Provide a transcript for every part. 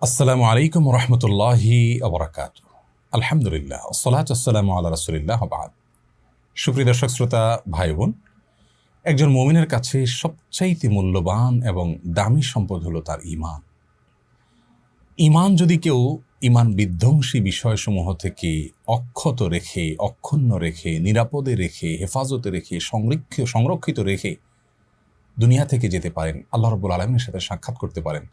আসসালামু আলাইকুম রহমতুল্লাহি আবরাকাত। আলহামদুলিল্লাহ, আসসালাতু ওয়াসসালামু আলা রাসূলিল্লাহ ওয়া বা'দ। সুপ্রিয় দর্শক শ্রোতা ভাই বোন, একজন মুমিনের কাছে সবচাইতে মূল্যবান এবং দামি সম্পদ হলো তার ঈমান। ঈমান যদি কেউ ঈমান বিধ্বংসী বিষয়সমূহ থেকে অক্ষত রেখে, অক্ষুণ্ণ রেখে, নিরাপদে রেখে, হেফাজতে রেখে, সংরক্ষিত রেখে দুনিয়া থেকে যেতে পারেন, আল্লাহ রাব্বুল আলামিনের সাথে সাক্ষাৎ করতে পারেন,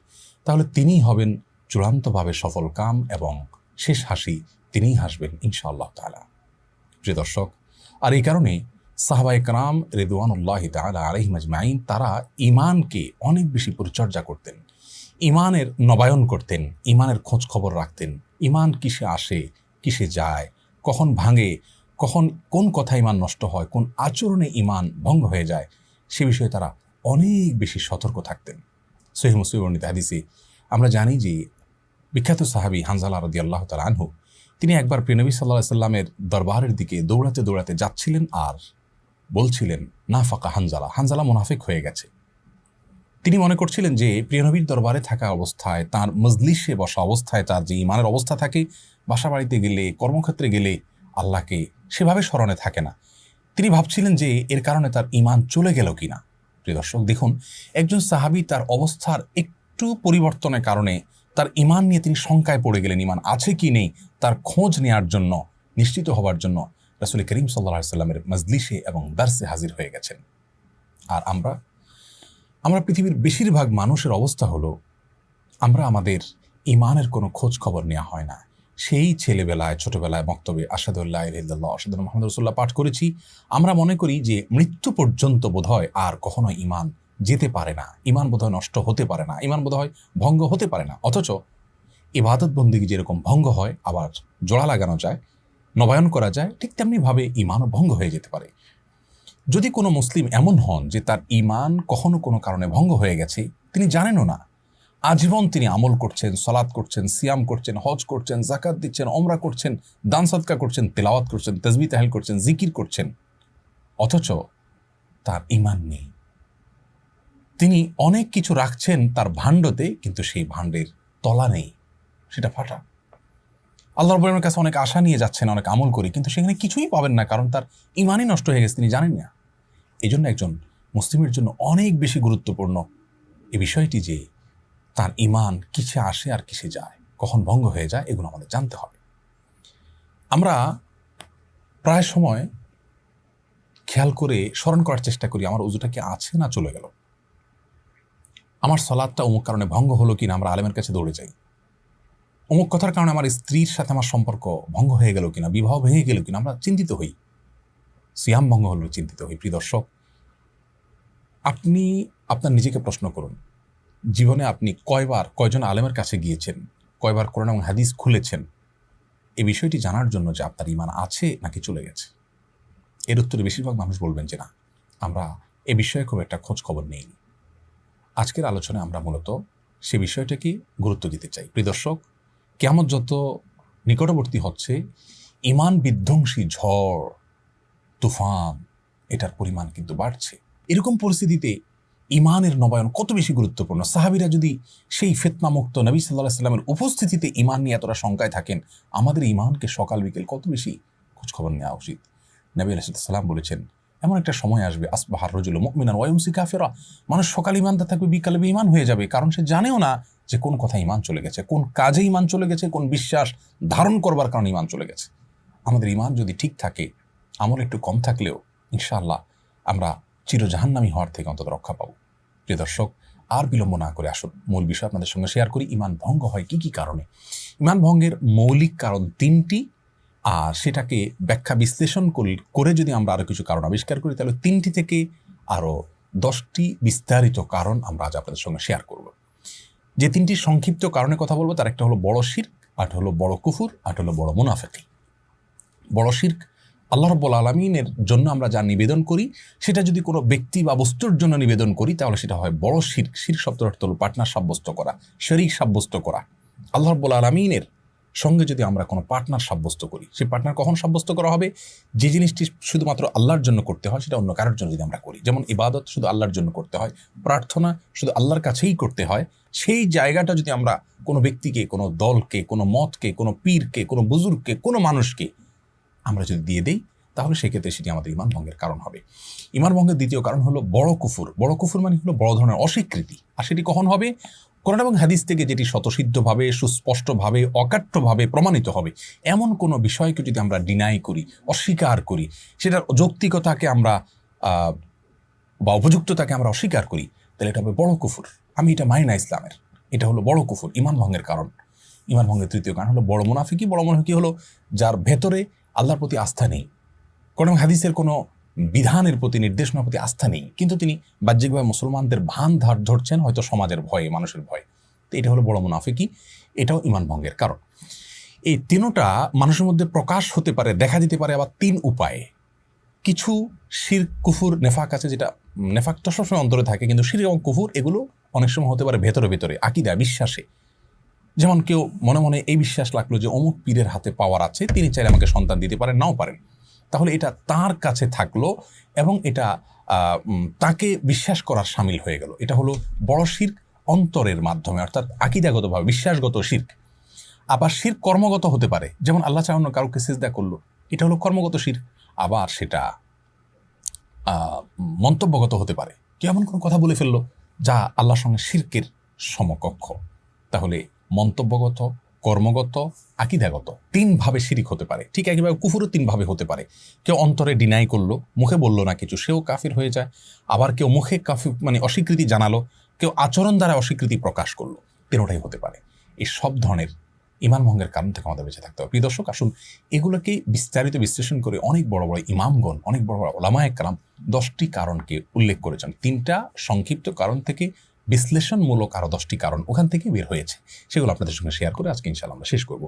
তাহলে তিনিই হবেন চূড়ান্তভাবে সফল কাম এবং শেষ হাসি তিনিই হাসবেন ইনশাআল্লাহ তাআলা। প্রিয় দর্শক, আর এই কারণে সাহাবায়ে কেরাম রিদওয়ানুল্লাহি তাআলা আলাইহিম আজমাইন তারা ঈমানকে অনেক বেশি পরিচর্যা করতেন, ঈমানের নবায়ন করতেন, ঈমানের খোঁজ খবর রাখতেন। ঈমান কিসে আসে, কিসে যায়, কখন ভাঙে, কখন কোন কথা ঈমান নষ্ট হয়, কোন আচরণে ঈমান ভঙ্গ হয়ে যায়, সে বিষয়ে তারা অনেক বেশি সতর্ক থাকতেন। সহিহ মুসলিম বর্ণিত হাদিসে আমরা জানি যে বিখ্যাত সাহাবী হানজালা রাদিয়াল্লাহু তাআলা আনহু তিনি একবার প্রিয় নবী সাল্লাল্লাহু আলাইহি সাল্লামের দরবারের দিকে দৌড়াতে দৌড়াতে যাচ্ছিলেন আর বলছিলেন, নাফাকা হানজালা, হানজালা মুনাফিক হয়ে গেছে। তিনি মনে করছিলেন যে প্রিয় নবীর দরবারে থাকা অবস্থায়, তার মজলিসে বসা অবস্থায় তার যে ঈমানের অবস্থা থাকে, বাসা বাড়িতে গেলে, কর্মক্ষেত্রে গেলে আল্লাহকে সেভাবে স্মরণে থাকে না। তিনি ভাবছিলেন যে এর কারণে তার ঈমান চলে গেল কিনা। প্রিয় দর্শক দেখুন, একজন সাহাবী তার অবস্থার একটু পরিবর্তনের কারণে তার ঈমান নিয়ে তিনি শঙ্কায় পড়ে গেলেন। ঈমান আছে কি নেই তার খোঁজ নেওয়ার জন্য, নিশ্চিত হওয়ার জন্য রাসূল করিম সাল্লাল্লাহু আলাইহি সাল্লামের মজলিসে এবং দারসে হাজির হয়ে গেছেন। আর আমরা পৃথিবীর বেশিরভাগ মানুষের অবস্থা হলো, আমরা আমাদের ঈমানের কোনো খোঁজ খবর নেওয়া হয় না। সেই ছেলেবেলায়, ছোটবেলায় মক্তবে আশহাদু আল্লা ইলাহা ইল্লাল্লাহ আশহাদু আন্না মুহাম্মাদুর রাসূলুল্লাহ পাঠ করেছি। আমরা মনে করি যে মৃত্যু পর্যন্ত বোধহয় আর কখনো ঈমান যেতে পারে না, ঈমান বোধহয় নষ্ট হতে পারে না, ঈমান বোধহয় ভঙ্গ হতে পারে না। অথচ ইবাদত বন্দেগী যেরকম ভঙ্গ হয়, আবার জোড়া লাগানো যায়, নবায়ন করা যায়, ঠিক তেমনিভাবে ঈমানও ভঙ্গ হয়ে যেতে পারে। যদি কোনো মুসলিম এমন হন যে তার ঈমান কখনো কোনো কারণে ভঙ্গ হয়ে গেছে, তিনি জানেনও না, আজীবন তিনি আমল করছেন, সালাত করছেন, সিয়াম করছেন, হজ করছেন, যাকাত দিচ্ছেন, ওমরা করছেন, দান সদকা করছেন, তেলাওয়াত করছেন, তাসবিহ তাহলিল করছেন, জিকির করছেন, অথচ তার ঈমান নেই। তিনি অনেক কিছু রাখছেন তার ভাণ্ডতে, কিন্তু সেই ভাণ্ডের তলা নেই, সেটা ফাটা। আল্লাহ রাব্বুল আলামিনের কাছে অনেক আশা নিয়ে যাচ্ছেন, অনেক আমল করি, কিন্তু সেখানে কিছুই পাবেন না, কারণ তার ঈমানই নষ্ট হয়ে গেছে, তিনি জানেন না। এই জন্য একজন মুসলিমের জন্য অনেক বেশি গুরুত্বপূর্ণ এই বিষয়টি যে তার ঈমান কিসে আসে আর কিসে যায়, কখন ভঙ্গ হয়ে যায়, এগুলো আমাদের জানতে হবে। আমরা প্রায় সময় খেয়াল করে স্মরণ করার চেষ্টা করি, আমার ওযুটা কি আছে না চলে গেল, আমার সালাতটা অমুক কারণে ভঙ্গ হলো কিনা, আমরা আলেমের কাছে দৌড়ে যাই। অমুক কথার কারণে আমার স্ত্রীর সাথে আমার সম্পর্ক ভঙ্গ হয়ে গেল কিনা, বিবাহ ভেঙে গেল কিনা, আমরা চিন্তিত হই। সিয়াম ভঙ্গ হলো চিন্তিত হই। প্রিয় দর্শক, আপনি আপনার নিজেকে প্রশ্ন করুন, জীবনে আপনি কয়জন আলেমের কাছে গিয়েছেন, কয়বার কোরআন এবং হাদিস খুলেছেন এই বিষয়টি জানার জন্য যে আপনার ঈমান আছে নাকি চলে গেছে? এর উত্তরে বেশিরভাগ মানুষ বলবেন যে না, আমরা এ বিষয়ে খুব একটা খোঁজ খবর নেইনি। আজকের আলোচনায় আমরা মূলত সে বিষয়টাকে গুরুত্ব দিতে চাই। প্রিয় দর্শক, কিয়ামত যত নিকটবর্তী হচ্ছে, ঈমান বিধ্বংসী ঝড়, তুফান, এটার পরিমাণ কিন্তু বাড়ছে। এরকম পরিস্থিতিতে ঈমানের নবায়ন কত বেশি গুরুত্বপূর্ণ। সাহাবীরা যদি সেই ফিতনামুক্ত নবী সাল্লাল্লাহু আলাইহি সাল্লামের উপস্থিতিতে ঈমান নিয়ে এতটা শঙ্কায় থাকেন, আমাদের ঈমানকে সকাল বিকেল কত বেশি খোঁজখবর নেওয়া উচিত। নবী আলাইহিস সালাম বলেছেন, এমন একটা সময় আসবে, আসবাহার রাজুলু মুমিনান ওয়া ইউমসি কাফিরা, মানুষ সকালে ঈমানদার থাকবে, বিকালে বেঈমান হয়ে যাবে, কারণ সে জানেও না যে কোন কথা ঈমান চলে গেছে, কোন কাজে ঈমান চলে গেছে, কোন বিশ্বাস ধারণ করবার কারণে ঈমান চলে গেছে। আমাদের ঈমান যদি ঠিক থাকে, আমল একটু কম থাকলেও ইনশাআল্লাহ আমরা চিরজাহান্নামী হওয়ার থেকে অন্তত রক্ষা পাবো। প্রিয় দর্শক, আর বিলম্ব না করে আসুন মূল বিষয় আপনাদের সঙ্গে শেয়ার করি। ঈমান ভঙ্গ হয় কি কি কারণে? ঈমান ভঙ্গের মৌলিক কারণ তিনটি, আর সেটাকে ব্যাখ্যা বিশ্লেষণ করে যদি আমরা আরো কিছু কারণ আবিষ্কার করি, তাহলে 3টি থেকে আরো 10টি বিস্তারিত কারণ আমরা আজ আপনাদের সঙ্গে শেয়ার করব। যে 3টি সংক্ষিপ্ত কারণে কথা বলবো, তার একটা হলো বড় শিরক, আরেকটা হলো বড় কুফর, আরেকটা হলো বড় মুনাফিকি। বড় শিরক, আল্লাহ রাব্বুল আলামিনের জন্য আমরা যা নিবেদন করি, সেটা যদি কোনো ব্যক্তি বা বস্তুর জন্য নিবেদন করি, তাহলে সেটা হয় বড় শিরক। শিরক শব্দের অর্থ হলো পার্টনার সাব্যস্ত করা, শরীক সাব্যস্ত করা। আল্লাহ রাব্বুল আলামিনের সঙ্গে যদি আমরা কোনো পার্টনার সাব্যস্ত করি, সেই পার্টনার কখন সাব্যস্ত করা হবে? যে জিনিসটি শুধুমাত্র আল্লাহর জন্য করতে হয় সেটা অন্য কারোর জন্য যদি আমরা করি, যেমন ইবাদত শুধু আল্লাহর জন্য করতে হয়, প্রার্থনা শুধু আল্লাহর কাছেই করতে হয়, সেই জায়গাটা যদি আমরা কোনো ব্যক্তিকে, কোনো দলকে, কোনো মতকে, কোনো পীরকে, কোনো বুজুর্গকে, কোনো মানুষকে আমরা যদি দিয়ে দিই, তাহলে সেক্ষেত্রে সেটি আমাদের ইমান ভঙ্গের কারণ হবে। ইমান ভঙ্গের দ্বিতীয় কারণ হলো বড় কুফুর। বড় কুফুর মানে হলো বড় ধরনের অস্বীকৃতি। আর সেটি কখন হবে? কোরআন এবং হাদিস থেকে যেটি স্বতঃসিদ্ধভাবে, সুস্পষ্টভাবে, অকাট্যভাবে প্রমাণিত হবে, এমন কোনো বিষয়কে যদি আমরা ডিনাই করি, অস্বীকার করি, সেটার যৌক্তিকতাকে আমরা বা উপযুক্ততাকে আমরা অস্বীকার করি, তাহলে এটা হবে বড় কুফুর। আমি এটা মানি না ইসলামের, এটা হলো বড় কুফুর, ইমান ভঙ্গের কারণ। ইমান ভঙ্গের তৃতীয় কারণ হলো বড় মুনাফিকি। বড় মুনাফিকি হলো যার ভেতরে আল্লাহর প্রতি আস্থা নেই, কোরআন হাদিসের কোনো বিধানের প্রতি, নির্দেশনার প্রতি আস্থা নেই, কিন্তু তিনি বাহ্যিকভাবে মুসলমানদের ভান ধরছেন হয়তো সমাজের ভয়ে, মানুষের ভয়ে। তো এটা হলো বড় মুনাফিকি, এটাও ইমান ভঙ্গের কারণ। এই তিনটা মানুষের মধ্যে প্রকাশ হতে পারে, দেখা দিতে পারে আবার তিন উপায়ে। কিছু শিরক, কুফুর, নেফাক আছে, যেটা নেফাক তো সবসময় অন্তরে থাকে, কিন্তু শিরক এবং কুফুর এগুলো অনেক সময় হতে পারে ভেতরে ভেতরে, আকীদা, বিশ্বাসে। যেমন কেউ মনে মনে এই বিশ্বাস লাগলো যে অমুক পীরের হাতে পাওয়ার আছে, তিনি চাইলে আমাকে সন্তান দিতে পারেন, নাও পারেন, তাহলে এটা তার কাছে থাকলো এবং এটা তাকে বিশ্বাস করার শামিল হয়ে গেল। এটা হলো বড় শিরক অন্তরের মাধ্যমে, অর্থাৎ আকীদাগতভাবে বিশ্বাসগত শিরক। আবার শিরক কর্মগত হতে পারে, যেমন আল্লাহ চাহান্ন কাউকে সিজদা করলো, এটা হলো কর্মগত শিরক। আবার সেটা মন্তব্যগত হতে পারে, কেউ এমন কোনো কথা বলে ফেললো যা আল্লাহর সঙ্গে শিরকের সমকক্ষ। তাহলে মন্তব্যগত, কর্মগত, আকীদাগত তিনভাবে শিরিক হতে পারে। ঠিক একইভাবে কুফুরও তিনভাবে হতে পারে। কেউ অন্তরে ডিনাই করলো, মুখে বললো না কিছু, সেও কাফির হয়ে যায়। আবার কেউ মুখে কাফির মানে অস্বীকৃতি জানালো, কেউ আচরণ দ্বারা অস্বীকৃতি প্রকাশ করলো, তিনটাই হতে পারে। এই সব ধরনের ইমান ভঙ্গের কারণ থেকে আমাদের বেঁচে থাকতে হবে। প্রিয় দর্শক, আসুন এগুলোকে বিস্তারিত বিশ্লেষণ করে অনেক বড় বড় ইমামগণ, অনেক বড় বড় ওলামায়ে কেরাম 10টি কারণকে উল্লেখ করেছেন। 3টা সংক্ষিপ্ত কারণ থেকে বিশ্লেষণমূলক আরও 10টি কারণ ওখান থেকে বের হয়েছে, সেগুলো আপনাদের সঙ্গে শেয়ার করে আজকে ইনশাআল্লাহ আমরা শেষ করব।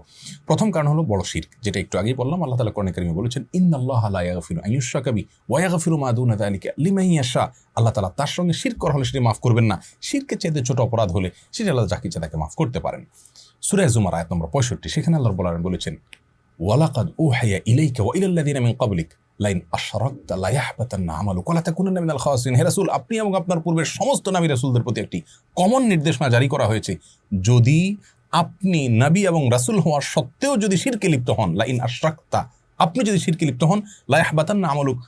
প্রথম কারণ হলো বড় শিরক, যেটা একটু আগেই বললাম। আল্লাহ তাআলা কোরআনে কারিমে বলেছেন, ইন্নাল্লাহা লা ইয়াগফিরু আন ইউশরাকা বিহি ওয়া ইয়াগফিরু মা দুনা যালিকা লিমান ইয়াশা। আল্লাহ তাআলা তার সঙ্গে শিরক করা হলে সেটা মাফ করবেন না, শিরকের চাইতে ছোট অপরাধ হলে সেটা আল্লাহ যাকে ইচ্ছা তাকে মাফ করতে পারেন। সূরা জুমার আয়াত নম্বর 65, সেখানে আল্লাহ রাব্বুল আলামিন বলেছেন, ওয়ালাকাদ উহিয়া ইলাইকা ওয়া ইলাল লাযিনা মিন ক্বাবলিক লাইন আশরাকতা লা ইয়াহবাতান্না আমালুকা ওয়া লা তাকুনান্না মিনাল খাসিরিন। হে রাসূল, আপনি এবং আপনার পূর্বের সমস্ত নবী রাসূলদের প্রতি একটি কমন নির্দেশনা জারি করা হয়েছে, যদি আপনি নবী এবং রাসূল হওয়ার সত্ত্বেও যদি শিরকে লিপ্ত হন, লাইন আশরাকতা, আপনি যদি শিরকে লিপ্ত হন, লা ইয়াহবাতান্না আমালুক,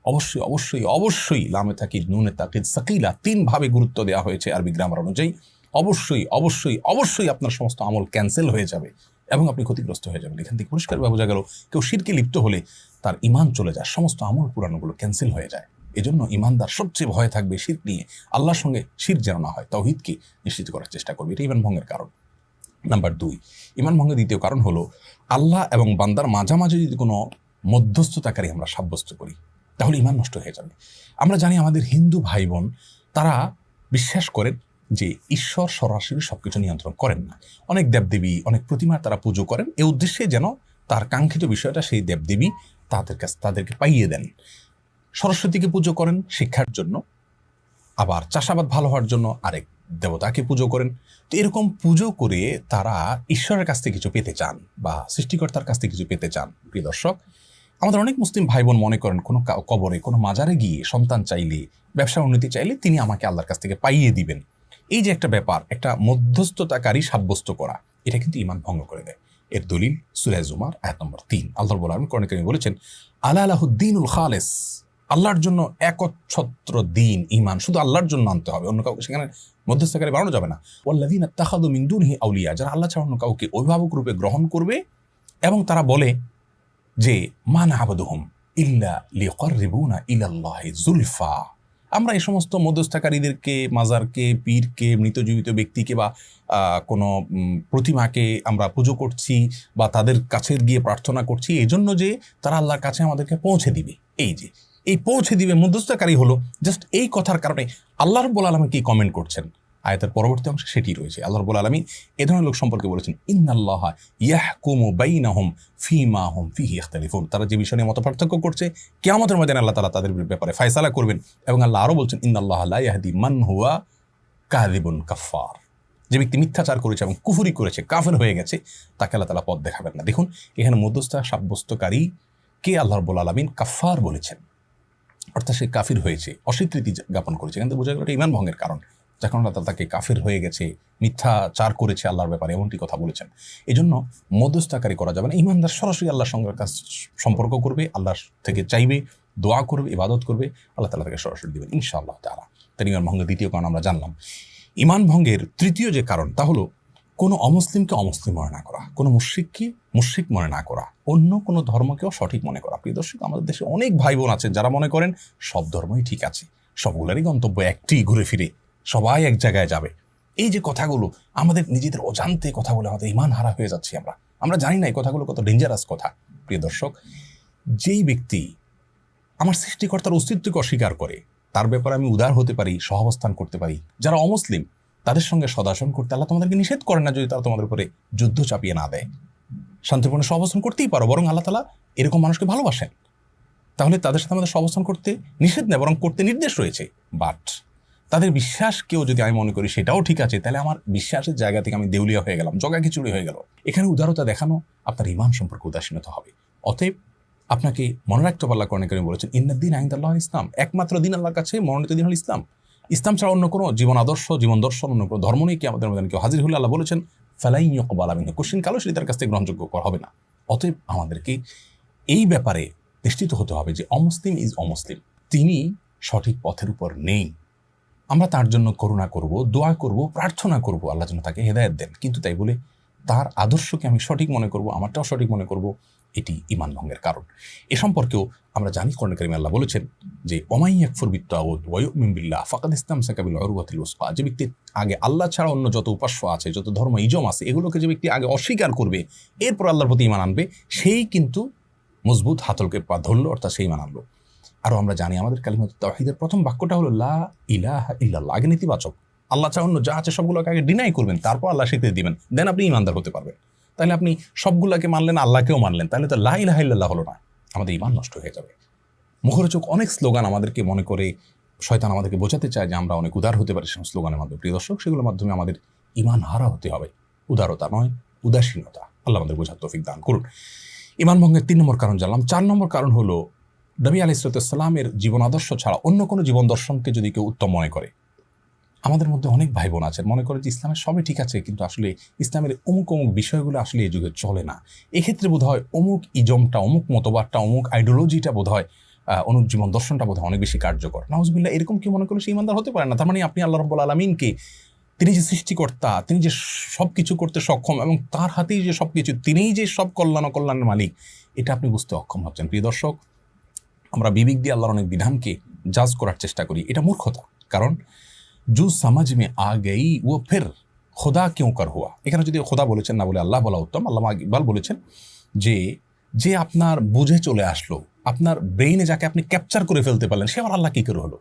অবশ্যই অবশ্যই অবশ্যই, লামে তাকিদ নুনে তাকিদ সাকিলা, 3 ভাবে গুরুত্ব দেওয়া হয়েছে আরবি গ্রামার অনুযায়ী। অবশ্যই অবশ্যই অবশ্যই আপনার সমস্ত আমল ক্যান্সেল হয়ে যাবে এবং আপনি ক্ষতিগ্রস্ত হয়ে যাবেন। এখান থেকে পরিষ্কারভাবে বোঝা গেল কেউ শিরকে লিপ্ত হলে তার ইমান চলে যায়, সমস্ত আমল পুরানোগুলো ক্যান্সেল হয়ে যায়। এজন্য ইমানদার সবচেয়ে ভয় থাকবে শিরক নিয়ে, আল্লাহর সঙ্গে শিরক যেন না হয়, তাওহীদকে নিশ্চিত করার চেষ্টা করবে। এটা ইমান ভঙ্গের কারণ। নাম্বার 2, ইমান ভঙ্গের দ্বিতীয় কারণ হলো আল্লাহ এবং বান্দার মাঝামাঝি যদি কোনো মধ্যস্থতাকারী আমরা সাব্যস্ত করি, তাহলে ইমান নষ্ট হয়ে যাবে। আমরা জানি আমাদের হিন্দু ভাই বোন তারা বিশ্বাস করেন যে ঈশ্বর সরাসরি সবকিছু নিয়ন্ত্রণ করেন না। অনেক দেবদেবী, অনেক প্রতিমার তারা পুজো করেন এই উদ্দেশ্যে যেন তার কাঙ্ক্ষিত বিষয়টা সেই দেবদেবী তাদেরকে পাইয়ে দেন। সরস্বতীকে পুজো করেন শিক্ষার জন্য, আবার চাষাবাদ ভালো হওয়ার জন্য আরেক দেবতাকে পুজো করেন। তো এরকম পুজো করে তারা ঈশ্বরের কাছ থেকে কিছু পেতে চান বা সৃষ্টিকর্তার কাছ থেকে কিছু পেতে চান। প্রিয় দর্শক, আমাদের অনেক মুসলিম ভাই বোন মনে করেন কোনো কবরে, কোনো মাজারে গিয়ে সন্তান চাইলে, ব্যবসা উন্নতি চাইলে তিনি আমাকে আল্লাহর কাছ থেকে পাইয়ে দিবেন। এই যে একটা ব্যাপার, একটা মধ্যস্থতাকারী সাব্যস্ত করা, এটা কিন্তু ইমান ভঙ্গ করে দেয়। এর দলিল সূরা জুমার আয়াত নম্বর 3। আল্লাহ রাব্বুল আলামিন কোরআনে কারিমে বলেছেন, আলা লাহুদ্দীনুল খালিস, আল্লাহর জন্য একচ্ছত্র দিন, ইমান শুধু আল্লাহর জন্য আনতে হবে, অন্য কাউকে সেখানে মধ্যস্থতাকারী বানানো যাবে না। ওয়াল্লাযীনা ইত্তাখাযু মিন দুনিহি আউলিয়া, যারা আল্লাহ ছাড়া অন্য কাউকে অভিভাবক রূপে গ্রহণ করবে এবং তারা বলে যে মা না'বুদুহুম ইল্লা লিয়ুকাররিবুনা ইলাল্লাহি যুলফা, আমরা এই সমস্ত মধ্যস্থকারীদেরকে, মাজারকে, পীরকে, মৃত জীবিত ব্যক্তিকে বা কোনো প্রতিমাকে আমরা পুজো করছি বা তাদের কাছে গিয়ে প্রার্থনা করছি এই জন্য যে তারা আল্লাহর কাছে আমাদেরকে পৌঁছে দিবে। এই যে এই পৌঁছে দিবে মধ্যস্থকারী হলো জাস্ট এই কথার কারণে আল্লাহ রাব্বুল আলামিন কি কমেন্ট করছেন আয়াতের পরবর্তী অংশে সেটি রয়েছে। আল্লাহ রাব্বুল আলামিন এ ধরনের লোক সম্পর্কে বলেছেন, ইন্নাল্লাহা ইয়াহকুমু বাইনাহুম ফীমা হুম ফীহি ইখতালিফুন, তারা যে বিষয় নিয়ে মতপার্থক্য করছে কিয়ামতের ময়দানে আল্লাহ তাআলা তাদের ব্যাপারে ফয়সালা করবেন। এবং আল্লাহ আরও বলছেন, ইন্নাল্লাহা লা ইয়াহদি মান হুয়া কাযিবুন কাফফার, যে ব্যক্তি মিথ্যাচার করেছে এবং কুফরি করেছে, কাফের হয়ে গেছে, তাকে আল্লাহ তাআলা পথ দেখাবেন না। দেখুন এখানে মধ্যস্থতা সাব্যস্তকারী কে আল্লাহ রাব্বুল আলামিন কাফার বলেছেন, অর্থাৎ সে কাফির হয়েছে, অস্বীকৃতি জ্ঞাপন করেছে। এখান থেকে বোঝা গেল এটা ঈমান ভঙ্গের কারণ, যখন আল্লাহ তাআলা তাকে কাফির হয়ে গেছে, মিথ্যাচার করেছে আল্লাহর ব্যাপারে, এমনটি কথা বলেছেন। এই জন্য মধ্যস্থতাকারী করা যাবে না। ঈমানদার সরাসরি আল্লাহর সঙ্গে সম্পর্ক করবে, আল্লাহর থেকে চাইবে, দোয়া করবে, ইবাদত করবে, আল্লাহ তাআলা তাকে সরাসরি দেবেন ইনশাআল্লাহ তাআলা। তার ঈমান ভঙ্গের দ্বিতীয় কারণ আমরা জানলাম। ঈমান ভঙ্গের তৃতীয় যে কারণ তা হলো কোনো অমুসলিমকে অমুসলিম মনে না করা, কোনো মুশরিককে মুশরিক মনে না করা, অন্য কোনো ধর্মকেও সঠিক মনে করা। প্রিয় দর্শক, আমাদের দেশে অনেক ভাই বোন আছেন যারা মনে করেন সব ধর্মই ঠিক আছে, সবগুলোরই গন্তব্য একটি, ঘুরে ফিরে সবাই এক জায়গায় যাবে। এই যে কথাগুলো আমাদের নিজেদের অজান্তে কথা বলে আমাদের ঈমান হারা হয়ে যাচ্ছি আমরা জানি না এই কথাগুলো কত ডেঞ্জারাস কথা। প্রিয় দর্শক, যেই ব্যক্তি আমার সৃষ্টিকর্তার অস্তিত্বকে অস্বীকার করে, তার ব্যাপারে আমি উদার হতে পারি, সহাবস্থান করতে পারি। যারা অমুসলিম তাদের সঙ্গে সদাচরণ করতে আল্লাহ তোমাদেরকে নিষেধ করেন না, যদি তারা তোমাদের উপরে যুদ্ধ চাপিয়ে না দেয়। শান্তিপূর্ণ সহাবস্থান করতেই পারো, বরং আল্লাহ তাআলা এরকম মানুষকে ভালোবাসেন। তাহলে তাদের সাথে আমাদের সহাবস্থান করতে নিষেধ নেই, বরং করতে নির্দেশ রয়েছে। বাট তাদের বিশ্বাসকেও যদি আমি মনে করি সেটাও ঠিক আছে, তাহলে আমার বিশ্বাসের জায়গা থেকে আমি দেউলিয়া হয়ে গেলাম, জগা খিচুড়ি হয়ে গেল। এখানে উদারতা দেখানো আপনার ঈমান সম্পর্কে উদাসীনতা হবে। অতএব আপনাকে মনে রাখতে হবে, আল্লাহ কোরআনে কারীমে বলেছেন ইন্নাদ-দীনা ইনদাল্লাহিল ইসলাম, একমাত্র দিন আল্লাহর কাছে মনোনীত দিন হল ইসলাম। ইসলাম ছাড়া অন্য কোনো জীবন আদর্শ, জীবন দর্শন, অন্য কোনো ধর্ম নেই। কিয়ামতের ময়দানে কেউ হাজির হলে আল্লাহ বলেছেন ফালাই ইউকবালা মিনহু, কোশ্চিন কালো সেটি তার কাছ থেকে গ্রহণযোগ্য করা হবে না। অতএব আমাদেরকে এই ব্যাপারে নিশ্চিত হতে হবে যে অমুসলিম ইজ অমুসলিম, তিনি সঠিক পথের উপর নেই। আমরা তার জন্য করুণা করব, দোয়া করব, প্রার্থনা করব আল্লাহ যেন তাকে হেদায়েত দেন, কিন্তু তাই বলে তার আদর্শকে আমি সঠিক মনে করব, আমারটাও সঠিক মনে করব, এটি ঈমান ভঙ্গের কারণ। এ সম্পর্কেও আমরা জানি কোরআনে কারীমে আল্লাহ বলেছেন যে ওমাই ইয়াকফুর বিত-তাগুত ওয়া ইউমিন বিল্লাহ ফাকাদ ইসতামসাকা বিল উরওয়াতিল উসকা, যে ব্যক্তি আগে আল্লাহ ছাড়া অন্য যত উপাস্য আছে, যত ধর্ম ইজম আছে, এগুলোকে যে ব্যক্তি আগে অস্বীকার করবে, এরপর আল্লাহর প্রতি ঈমান আনবে, সেই কিন্তু মজবুত হাতলকে পা ধরল, অর্থাৎ সেই ঈমান আনলো। আরও আমরা জানি আমাদের কালিমাতুত তাওহীদের প্রথম বাক্যটা হলো লা ইলাহা ইল্লাল্লাহ, আগে নেতিবাচক, আল্লাহ ছাড়া অন্য যা আছে সবগুলোকে আগে ডিনাই করবেন, তারপর আল্লাহ স্বীকৃতি দিবেন, দেন আপনি ঈমানদার হতে পারবেন। তাহলে আপনি সবগুলোকে মানলেন, আল্লাহকেও মানলেন, তাহলে তো লা ইলাহা ইল্লাল্লাহ হলো না, আমাদের ঈমান নষ্ট হয়ে যাবে। মুখরোচক অনেক স্লোগান আমাদেরকে মনে করে শয়তান আমাদেরকে বোঝাতে চায় যে আমরা অনেক উদার হতে পারি সেই স্লোগানের মাধ্যমে। প্রিয় দর্শক, সেগুলোর মাধ্যমে আমাদের ঈমান হারা হতে হবে, উদারতা নয়, উদাসীনতা। আল্লাহ আমাদের বোঝার তৌফিক দান করুন। ঈমান ভঙ্গের 3 নম্বর কারণ জানলাম। 4 নম্বর কারণ হলো নবী আলাইহিস সালামের জীবন আদর্শ ছাড়া অন্য কোনো জীবন দর্শনকে যদি কেউ উত্তম মনে করে। আমাদের মধ্যে অনেক ভাই বোন আছেন মনে করে যে ইসলামের সবই ঠিক আছে, কিন্তু আসলে ইসলামের অমুক অমুক বিষয়গুলো আসলে এই যুগে চলে না। এক্ষেত্রে বোধ হয় অমুক ইজমটা, অমুক মতবাদটা, অমুক আইডিওলজিটা বোধ হয়, অমুক জীবন দর্শনটা বোধ হয় অনেক বেশি কার্যকর। নাউজুবিল্লাহ, এরকম কি মনে করলে সে ঈমানদার হতে পারে না। তার মানে আপনি আল্লাহ রাব্বুল আলামিনকে, তিনি যে সৃষ্টিকর্তা, তিনি যে সব কিছু করতে সক্ষম এবং তার হাতেই যে সব কিছু, তিনিই যে সব কল্যাণ অকল্যাণের মালিক, এটা আপনি বুঝতে অক্ষম হচ্ছেন। প্রিয় দর্শক, আমরা বিবেক দিয়ে আল্লাহর অনেক বিধানকে জাজ করার চেষ্টা করি, এটা মূর্খতা। কারণ জু সমাজ মে আ গই ও ফির খোদা কেউ কর হুয়া, এখানে যদি খোদা বলেছেন না বলে আল্লাহ বলা উত্তম। আল্লামা ইকবাল বলেছেন যে আপনার বুঝে চলে আসলো, আপনার ব্রেইনে যাকে আপনি ক্যাপচার করে ফেলতে পারলেন, সে আবার আল্লাহ কী করে হলো?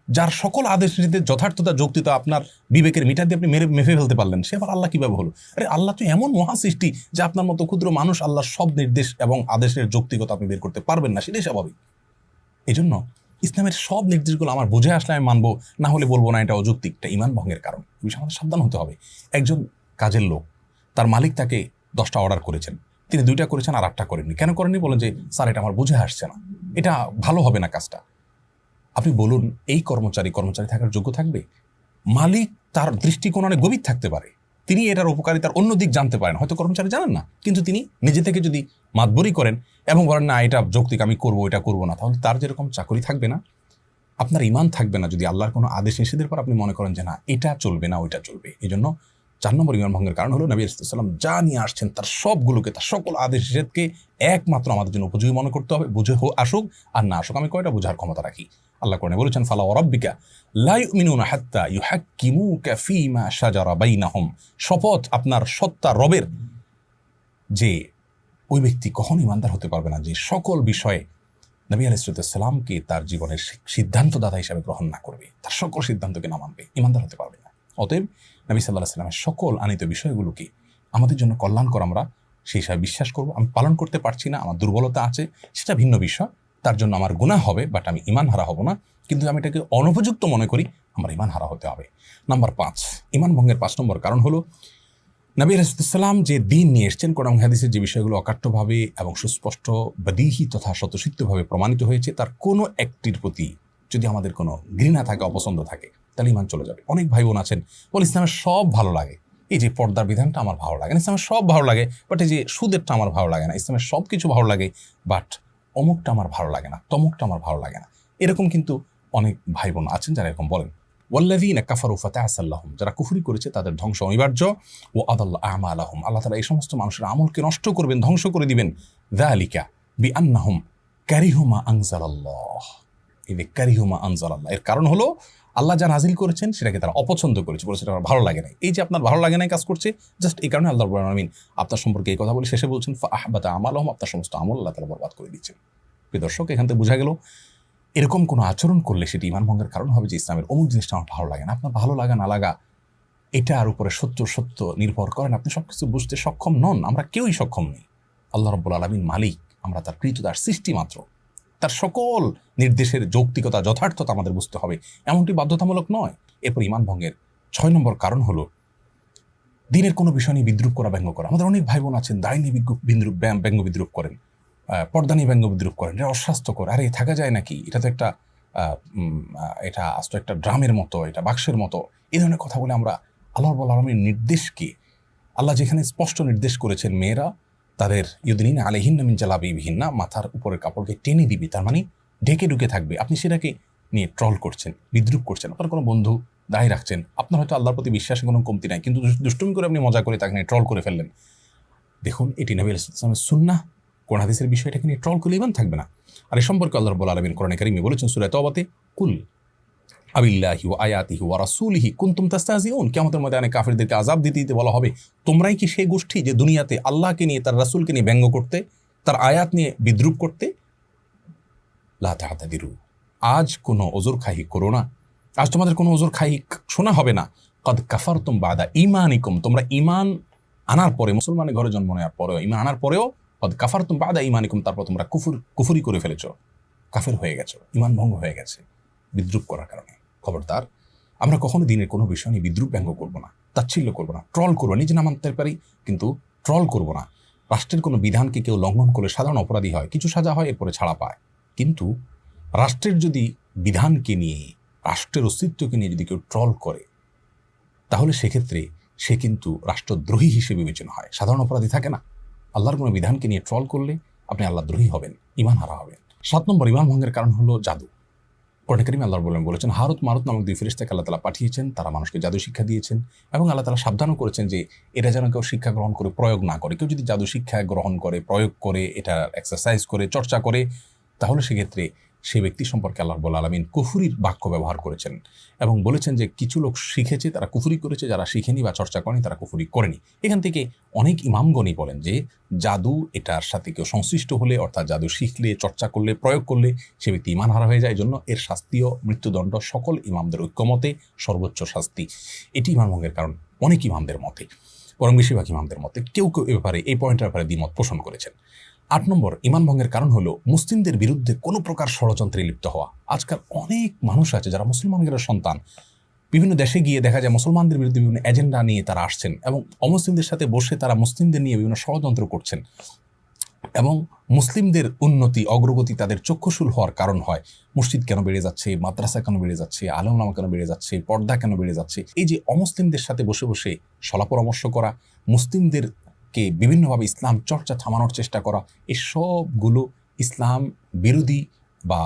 যার সকল আদেশ নীতিতে যথার্থতা যৌক্তিকতা আপনার বিবেকের মিটার দিয়ে আপনি মেপে ফেলতে পারলেন, সে আবার আল্লাহ কীভাবে হলো? আরে আল্লাহ তো এমন মহাসৃষ্টি যে আপনার মতো ক্ষুদ্র মানুষ আল্লাহর সব নির্দেশ এবং আদেশের যৌক্তিকতা আপনি বের করতে পারবেন না, সেটাই স্বাভাবিক। এই জন্য ইসলামের সব নির্দেশগুলো আমার বুঝে আসলে আমি মানবো, না হলে বলবো না, এটা অযৌক্তিক, এটা ঈমান ভঙ্গের কারণ। এই বিষয়ে আমাদের সাবধান হতে হবে। একজন কাজের লোক, তার মালিক তাকে 10টা অর্ডার করেছেন, তিনি 2টা করেছেন আর 8টা করেননি। কেন করেননি? বলেন যে স্যার এটা আমার বুঝে আসছে না, এটা ভালো হবে না কাজটা। আপনি বলুন এই কর্মচারী থাকার যোগ্য থাকবে? মালিক তার দৃষ্টিকোণ অনেক গভীর থাকতে পারে, তিনি এটার উপকারিতার অন্য দিক জানতে পারেন, হয়তো কর্মচারী জানেন না, কিন্তু তিনি নিজে থেকে যদি মাতবরি করেন এবং বলেন না এটা যৌক্তিক, আমি করবো, এটা করবো না, তাহলে তার যেরকম চাকরি থাকবে না, আপনার ঈমান থাকবে না। যদি আল্লাহর কোনো আদেশ নিষেধের পর আপনি মনে করেন যে না এটা চলবে না, ওইটা চলবে। এই জন্য 4 নম্বর ঈমান ভঙ্গের কারণ হলো নবী আলাইহিস সালাম যা নিয়ে আসছেন তার সবগুলোকে, তার সকল আদেশ নিষেধকে একমাত্র আমাদের জন্য উপযোগী মনে করতে হবে, বুঝে আসুক আর না আসুক। আমি কয়টা বোঝার ক্ষমতা রাখি? আল্লাহ কোরআনে বলেছেন ফালা ওয়া রাব্বিকা লা ইউমিনুনা হাত্তা ইউহাক্কিমুকা ফীমা শাজারা বাইনাহুম, শপথ আপনার সত্তা রবের, যে ওই ব্যক্তি কখনো ঈমানদার হতে পারবে না যে সকল বিষয়ে নবী আলাইহিস সালামকে তার জীবনের সিদ্ধান্তদাতা হিসাবে গ্রহণ না করবে, তার সকল সিদ্ধান্তকে না মানবে, ঈমানদার হতে পারবে না। অতএব নবী সাল্লাল্লাহু আলাইহি ওয়াসাল্লামের সকল আনিত বিষয়গুলোকে আমাদের জন্য কল্যাণকর আমরা সেই হিসাবে বিশ্বাস করব। আমি পালন করতে পারছি না, আমার দুর্বলতা আছে, সেটা ভিন্ন বিষয়, তার জন্য আমার গুনাহ হবে, বাট আমি ঈমান হারা হব না। কিন্তু আমি এটাকে অনুপযুক্ত মনে করি, আমার ইমান হারা হতে হবে। নাম্বার 5, ইমান ভঙ্গের 5 নম্বর কারণ হলো নবী রাসূলুল্লাহ যে দিন নিয়ে এসেছেন, কোরআন হাদিসের যে বিষয়গুলো অকাট্যভাবে এবং সুস্পষ্ট বদিহি তথা স্বতঃসিদ্ধভাবে প্রমাণিত হয়েছে, তার কোনো একটির প্রতি যদি আমাদের কোনো ঘৃণা থাকে, অপছন্দ থাকে, তাহলে ইমান চলে যাবে। অনেক ভাই বোন আছেন বলে ইসলামের সব ভালো লাগে, এই যে পর্দার বিধানটা আমার ভালো লাগে না, ইসলামের সব ভালো লাগে, বাট এই যে সুদেরটা আমার ভালো লাগে না, ইসলামের সব কিছু ভালো লাগে, বাট অমুকটা আমার ভালো লাগে না, তমুকটা আমার ভালো লাগে না। এরকম কিন্তু অনেক ভাই বোন আছেন যারা এরকম বলেন। ওয়াল্লাযীনা কাফারু ফাতাআসাল লাহুম, যারা কুফরি করেছে তাদের ধ্বংস অনিবার্য। ও আদাল্লা আমালাহুম, আল্লাহ তাআলা এই সমস্ত মানুষের আমলকে নষ্ট করবেন, ধ্বংস করে দিবেন। যালিকা বিআন্নাহুম কারিহু মা আনজালাল্লাহ, এই যে কারিহু মা আনজালাল্লাহ, এর কারণ হলো আল্লাহ যা নাজিল করেছেন সেটাকে তারা অপছন্দ করেছে, বলেছে এটা আমার ভালো লাগে না। এই যে আপনার ভালো লাগে না কাজ করছে, জাস্ট এই কারণে আল্লাহ রাব্বুল আলামিন আপনার সম্পর্কে এই কথা বলে শেষে বলছেন ফাআহবাতা আমালাহুম, আপনার সমস্ত আমল আল্লাহ তাআলা বরবাদ করে দিচ্ছেন। প্রিয় দর্শক, এখান থেকে বোঝা গেল এরকম কোনো আচরণ করলে সেটি ইমান ভঙ্গের কারণ হবে, যে ইসলামের অমুক জিনিসটা আমার ভালো লাগে না। আপনার ভালো লাগা না লাগা এটার উপরে সত্য নির্ভর করেন, আপনি সবকিছু বুঝতে সক্ষম নন, আমরা কেউই সক্ষম নেই। আল্লাহ রাব্বুল আলামিন মালিক, আমরা তার কৃতদাস, সৃষ্টি মাত্র। তার সকল নির্দেশের যৌক্তিকতা, যথার্থতা আমাদের বুঝতে হবে, এমনটি বাধ্যতামূলক নয়। এরপর ইমান ভঙ্গের 6 নম্বর কারণ হলো দিনের কোনো বিষয় নিয়ে বিদ্রুপ করা, ব্যঙ্গ করা। আমাদের অনেক ভাই বোন আছেন দায় নিয়ে ব্যঙ্গ বিদ্রুপ করেন, পর্দা নিয়ে ব্যঙ্গ বিদ্রুপ করেন, এটা অস্বাস্থ্যকর। আরে থাকা যায় নাকি, এটা তো একটা এটা আস্ত একটা ড্রামের মতো, এটা বাক্সের মতো, এই ধরনের কথা বলে আমরা আল্লাহ রাব্বুল আলামিনের নির্দেশকে, আল্লাহ যেখানে স্পষ্ট নির্দেশ করেছেন মেয়েরা তাদের ইউদিনিনা আলাইহিন্না মিন জালাবিবিহিন্না, মাথার উপরের কাপড়কে টেনে দিবি, তার মানে ঢেকে ঢুকে থাকবে, আপনি সেটাকে নিয়ে ট্রল করছেন, বিদ্রুপ করছেন। আপনার কোনো বন্ধু দায় রাখছেন, আপনার হয়তো আল্লাহর প্রতি বিশ্বাসের কোনো কমতি নাই, কিন্তু দুষ্টুমি করে আপনি মজা করে তাকে নিয়ে ট্রল করে ফেললেন। দেখুন, এটি নবী আলাইহিস সালামের সুন্নাহ, কোরআন হাদিসের বিষয়টাকে নিয়ে ট্রল করলে ইমান থাকবে না। আর এই সম্পর্কে আল্লাহ রাব্বুল আলামিন কোরআনে কারীমে বলেছেন সূরা তাওবাতে, কুল আবিল্লাহি ওয়া আয়াতিহি ওয়া রাসূলিহি কুনতুম তাস্তাহজিউন, কিয়ামতের ময়দানে কাফিরদেরকে আযাব দিতে বলা হবে, তোমরাই কি সেই গোষ্ঠী যে দুনিয়াতে আল্লাহকে নিয়ে, তার রাসূলকে নিয়ে ব্যঙ্গ করতে, তার আয়াত নিয়ে বিদ্রুপ করতে। লা তা'তাদিরু, আজ কোনো ওজর খাহি করো না, আজ তোমাদের কোনো ওজর খাহি শোনা হবে না। কদ কাফারতুম বাদা ঈমানিকুম, তোমরা ঈমান আনার পরে, মুসলমানের ঘরে জন্ম নেওয়ার পরেও, ঈমান আনার পরেও, কদ কাফারতুম বাদা ঈমানিকুম, তারপর তোমরা কুফরি করে ফেলেছো, কাফের হয়ে গেছো, ঈমান ভঙ্গ হয়ে গেছে বিদ্রুপ করার কারণে। খবরদার, আমরা কখনো দিনের কোনো বিষয় নিয়ে বিদ্রুপ ব্যঙ্গ করবো না, তাচ্ছিল্য করবো না, ট্রল করবো, নিজে না মানতে পারি কিন্তু ট্রল করবো না। রাষ্ট্রের কোনো বিধানকে কেউ লঙ্ঘন করলে সাধারণ অপরাধী হয়, কিছু সাজা হয়, এরপরে ছাড়া পায়। কিন্তু রাষ্ট্রের যদি বিধানকে নিয়ে, রাষ্ট্রের অস্তিত্বকে নিয়ে যদি কেউ ট্রল করে, তাহলে সেক্ষেত্রে সে কিন্তু রাষ্ট্রদ্রোহী হিসেবে বিবেচনা হয়, সাধারণ অপরাধী থাকে না। আল্লাহর কোনো বিধানকে নিয়ে ট্রল করলে আপনি আল্লাহদ্রোহী হবেন, ঈমান হারা হবেন। 7 নম্বর ঈমান ভঙ্গের কারণ হলো জাদু। কোরআনে কারীমে আল্লাহ বলেছেন হারুত মারুত নামক 2 ফেরেশতাকে আল্লাহ তাআলা পাঠিয়েছেন, তারা মানুষকে জাদু শিক্ষা দিয়েছেন, এবং আল্লাহ তাআলা সাবধানও করেছেন যে এটা যেন কেউ শিক্ষা গ্রহণ করে প্রয়োগ না করে। কেউ যদি জাদু শিক্ষা গ্রহণ করে, প্রয়োগ করে, এটা এক্সারসাইজ করে, চর্চা করে, তাহলে সেক্ষেত্রে সেই ব্যক্তি সম্পর্কে আল্লাহ রাব্বুল আলামিন কুফরির বাক্য ব্যবহার করেছেন এবং বলেছেন যে কিছু লোক শিখেছে তারা কুফরি করেছে, যারা শিখেনি বা চর্চা করেনি তারা কুফরি করেনি। এখান থেকে অনেক ইমামগণই বলেন যে জাদু এটার সাথে কেউ সংশ্লিষ্ট হলে, অর্থাৎ জাদু শিখলে, চর্চা করলে, প্রয়োগ করলে সে ব্যক্তি ঈমান হারা হয়ে যায়। এই জন্য এর শাস্তিও মৃত্যুদণ্ড, সকল ইমামদের ঐক্যমতে সর্বোচ্চ শাস্তি। এটি ঈমান ভঙ্গের কারণ অনেক ইমামদের মতে, বরং বেশিরভাগ ইমামদের মতে। কেউ কেউ এ ব্যাপারে, এই পয়েন্টের ব্যাপারে দ্বিমত পোষণ করেছেন। 8 নম্বর ঈমান ভঙ্গের কারণ হলো মুসলিমদের বিরুদ্ধে কোনো প্রকার ষড়যন্ত্রে লিপ্ত হওয়া। আজকাল অনেক মানুষ আছে যারা মুসলমানদের সন্তান, বিভিন্ন দেশে গিয়ে দেখা যায় মুসলমানদের বিরুদ্ধে বিভিন্ন এজেন্ডা নিয়ে তারা আসছেন এবং অমুসলিমদের সাথে বসে তারা মুসলিমদের নিয়ে বিভিন্ন ষড়যন্ত্র করছেন, এবং মুসলিমদের উন্নতি, অগ্রগতি তাদের চক্ষুশূল হওয়ার কারণ হয়। মসজিদ কেন বেড়ে যাচ্ছে, মাদ্রাসা কেন বেড়ে যাচ্ছে, আলেম ওলামা কেন বেড়ে যাচ্ছে, পর্দা কেন বেড়ে যাচ্ছে, এই যে অমুসলিমদের সাথে বসে বসে সলা পরামর্শ করা, মুসলিমদেরকে বিভিন্নভাবে ইসলাম চর্চা থামানোর চেষ্টা করা, এই সবগুলো ইসলাম বিরোধী বা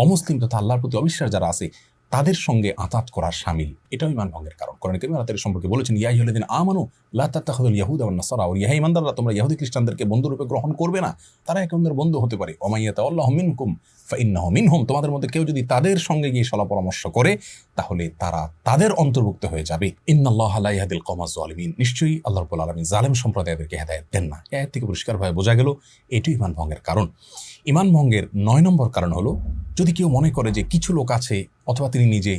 অমুসলিম তথা আল্লাহর প্রতি অবিশ্বাস যারা আছে তাদের সঙ্গে আঁতাত করার শামিল। এটাও ঈমান ভঙ্গের কারণ। কোরআনে কারীমে আল্লাহ তাআলা সম্পর্কে বলেছেন, ইয়া আইয়ুহাল্লাযীনা আমানু লা তাত্তাখিযুল ইয়াহুদা ওয়ান নাসারা, আর ইহা ঈমানদাররা তোমরা ইহুদি খ্রিস্টানদেরকে বন্ধুরূপে গ্রহণ করবে না, তারা এক অন্যের বন্ধু হতে পারে। ওয়া মাইয়াতাওয়াল্লাহু মিনকুম ফাইন্নাহু মিনহুম, তোমাদের মধ্যে কেউ যদি তাদের সঙ্গে গিয়ে সলা পরামর্শ করে তাহলে তারা তাদের অন্তর্ভুক্ত হয়ে যাবে। ইন্নাল্লাহা লা ইয়াহদিল কওমাজ যালিমিন, নিশ্চয়ই আল্লাহ রাব্বুল আলামিন জালেম সম্প্রদায়দেরকে হেদায়েত দেন না। এই আয়াত থেকে পরিষ্কারভাবে বোঝা গেল এটি ঈমান ভঙ্গের কারণ। ঈমান ভঙ্গের 9 নম্বর কারণ হলো যদি কেউ মনে করে যে কিছু লোক আছে অথবা তিনি নিজে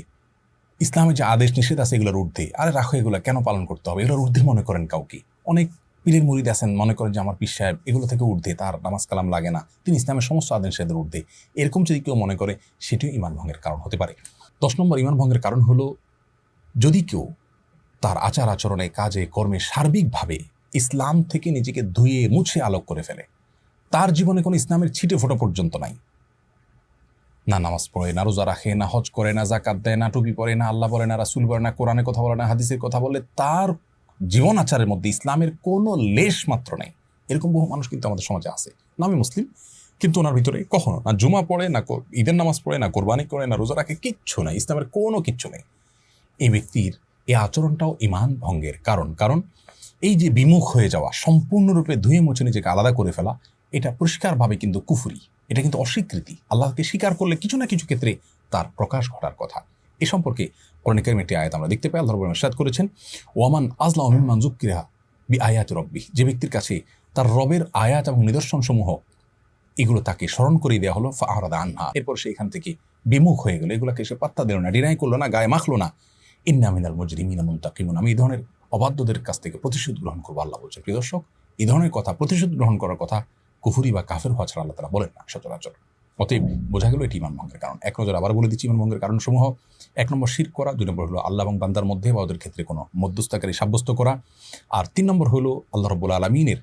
ইসলামের যে আদেশ নিষেধ আছে এগুলোর ঊর্ধ্বে, আরে রাখো, এগুলো কেন পালন করতে হবে, এগুলোর ঊর্ধ্বে মনে করেন কাউকে। অনেক পীরের মুরিদ আছেন, মনে করেন যে আমার পীর সাহেব এগুলো থেকে ঊর্ধ্বে, তার নামাজ কালাম লাগে না, তিনি ইসলামের সমস্ত আদেশ নিষেধের ঊর্ধ্বে, এরকম যদি কেউ মনে করে, সেটিও ঈমান ভঙ্গের কারণ হতে পারে। 10 নম্বর ঈমান ভঙ্গের কারণ হলো যদি কেউ তার আচার আচরণে, কাজে, কর্মে সার্বিকভাবে ইসলাম থেকে নিজেকে ধুয়ে মুছে আলোক করে ফেলে, তার জীবনে কোনো ইসলামের ছিটে ফোঁটা পর্যন্ত নাই, না নামাজ পড়ে, না রোজা রাখে, না হজ করে, না জাকাত দেয়, না টুপি পরে, না আল্লাহ বলে, না রাসূল বলে, না কোরআনের কথা বলে, না হাদিসের কথা বলে, তার জীবন আচারের মধ্যে ইসলামের কোনো লেশ মাত্র নেই, এরকম বহু মানুষ কিন্তু আমাদের সমাজে আছে, নামে মুসলিম, কিন্তু ওনার ভিতরে কখনো না জুমা পড়ে, না ঈদের নামাজ পড়ে, না কোরবানি করে, না রোজা রাখে, কিচ্ছু নাই, ইসলামের কোনো কিচ্ছু নেই। এই ব্যক্তির এই আচরণটাও ঈমান ভঙ্গের কারণ। কারণ এই যে বিমুখ হয়ে যাওয়া, সম্পূর্ণরূপে ধুয়ে মুছে নিজেকে আলাদা করে ফেলা, এটা পরিষ্কারভাবে কিন্তু কুফরি, এটা কিন্তু অস্বীকৃতি। আল্লাহকে স্বীকার করলে কিছু না কিছু ক্ষেত্রে তার প্রকাশ ঘটার কথা। এ সম্পর্কে কোরআন কারীমের একটি আয়াত আমরা দেখতে পাই, আল্লাহ রাব্বুল আলামিন ইরশাদ করেছেন, ওয়ামান আযলামু মিম্মান যুক্কিরা বিআয়াতি রাব্বিহ, যে ব্যক্তির কাছে তার রবের আয়াত এবং নিদর্শনসমূহ এগুলো তাকে স্মরণ করিয়ে দেওয়া হলো, ফাআরাদা আনহা, এরপর সে এখান থেকে বিমুখ হয়ে গেল, এগুলোকে সে পাত্তা দিল না, ডিনাই করলো না, গায়ে মাখলো না, ইন্না মিনাল মুজরিমিনা মুনতাকিমুন, আমি এই ধরনের অবাধ্যদের কাছ থেকে প্রতিশোধ গ্রহণ করবো, আল্লাহ বলছে। প্রিয় দর্শক, এই ধরনের কথা, প্রতিশোধ গ্রহণ করার কথা কুফরি বা কাফের হওয়া ছাড়া আল্লাহ তাআলা বলেন না সচরাচর। অতএব বোঝা গেল এটি ঈমান ভঙ্গের কারণ। এক নজর আবার বলে দিচ্ছি ঈমান ভঙ্গের কারণসমূহ। 1 নম্বর শিরক করা, 2 নম্বর হলো আল্লাহ এবং বান্দার মধ্যে বা ওদের ক্ষেত্রে কোনো মধ্যস্থতাকারী সাব্যস্ত করা, আর 3 নম্বর হলো আল্লাহ রাব্বুল আলামিনের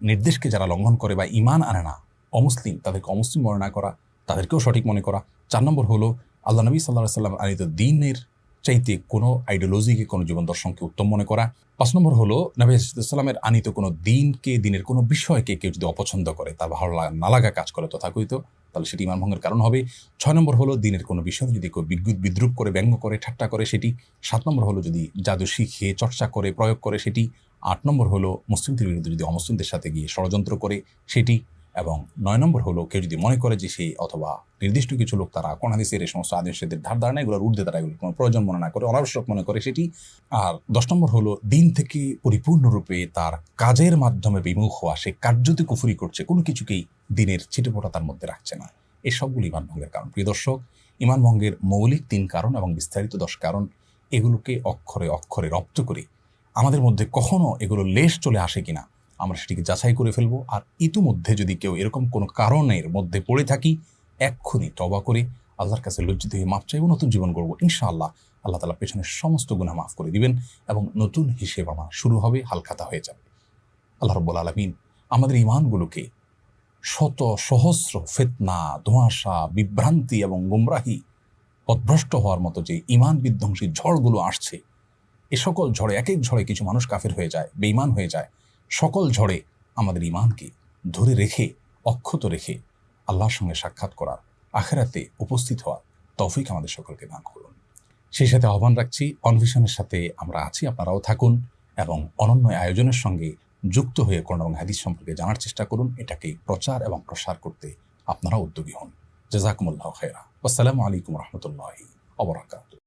নির্দেশকে যারা লঙ্ঘন করে বা ঈমান আনে না, অমুসলিম, তাদেরকে অমুসলিম মনে না করা, তাদেরকেও সঠিক মনে করা। 4 নম্বর হলো আল্লাহ নবী সাল্লাল্লাহু আলাইহি ওয়াসাল্লাম আনিত দ্বীনের চাইতে কোনো আইডিওলজিকে, কোনো জীবন দর্শনকে উত্তম মনে করা। 5 নম্বর হলো নবী সাল্লামের আনিত কোনো দিনকে, দিনের কোনো বিষয়কে কেউ যদি অপছন্দ করে, তার ভালো না লাগা কাজ করে তথাকথিত, তাহলে সেটি ঈমান ভঙ্গের কারণ হবে। 6 নম্বর হলো দিনের কোনো বিষয় যদি কেউ বিদ্রুপ করে, ব্যঙ্গ করে, ঠাট্টা করে সেটি। 7 নম্বর হলো যদি জাদু শিখে, চর্চা করে, প্রয়োগ করে সেটি। 8 নম্বর হলো মুসলিমদের বিরুদ্ধে যদি অমুসলিমদের সাথে গিয়ে ষড়যন্ত্র করে সেটি। এবং 9 নম্বর হলো কেউ যদি মনে করে যে সেই অথবা নির্দিষ্ট কিছু লোক তারা কোন হাদিসের এই সমস্ত আদেশের ধার ধারণা এগুলোর ঊর্ধ্বে, তারা এগুলো কোনো প্রয়োজন মনে না করে, অনাবশ্যক মনে করে সেটি। আর 10 নম্বর হলো দিন থেকে পরিপূর্ণরূপে তার কাজের মাধ্যমে বিমুখ হওয়া, সে কার্যতে কুফরি করছে, কোনো কিছুকেই দিনের ছিটেফোঁটা তার মধ্যে রাখছে না। এই সবগুলো ঈমান ভঙ্গের কারণ। প্রিয় দর্শক, ঈমান ভঙ্গের মৌলিক 3 কারণ এবং বিস্তারিত 10 কারণ, এগুলোকে অক্ষরে অক্ষরে রপ্ত করে আমাদের মধ্যে কখনো এগুলো লেশ চলে আসে কিনা আমরা সেটিকে যাচাই করে ফেলবো। আর ইতিমধ্যে যদি কেউ এরকম কোনো কারণের মধ্যে পড়ে থাকি, এক্ষুনি তওবা করে আল্লাহর কাছে লজ্জিত হয়ে মাপ চাইব, নতুন জীবন গড়বো। ইনশাআল্লাহ আল্লাহ তাআলা পেছনের সমস্ত গুনাহ মাফ করে দিবেন এবং নতুন হিসেব আমার শুরু হবে, হালখাতা হয়ে যাবে। আল্লাহ রাব্বুল আলামিন আমাদের ঈমানগুলোকে শত সহস্র ফিতনা, ধোঁয়াশা, বিভ্রান্তি এবং গুমরাহি, পথভ্রষ্ট হওয়ার মতো যে ঈমান বিধ্বংসী ঝড়গুলো আসছে, এ সকল ঝড়ে, এক এক ঝড়ে কিছু মানুষ কাফের হয়ে যায়, বেঈমান হয়ে যায়। সকল ঝড়ে আমাদের ঈমানকে ধরে রেখে, অক্ষত রেখে আল্লাহর সঙ্গে সাক্ষাৎ করার, আখিরাতে উপস্থিত হওয়ার তৌফিক আমাদের সকলকে দান করুন। সেই সাথে আহ্বান রাখছি, অনভিশনের সাথে আমরা আছি, আপনারাও থাকুন এবং অনন্য আয়োজনের সঙ্গে যুক্ত হয়ে কোরআন এবং হাদিস সম্পর্কে জানার চেষ্টা করুন। এটাকে প্রচার এবং প্রসার করতে আপনারা উদ্যোগী হন। জাযাকুমুল্লাহু খায়রা। আসসালামু আলাইকুম ওয়া রাহমাতুল্লাহি ওয়া বারাকাতুহু।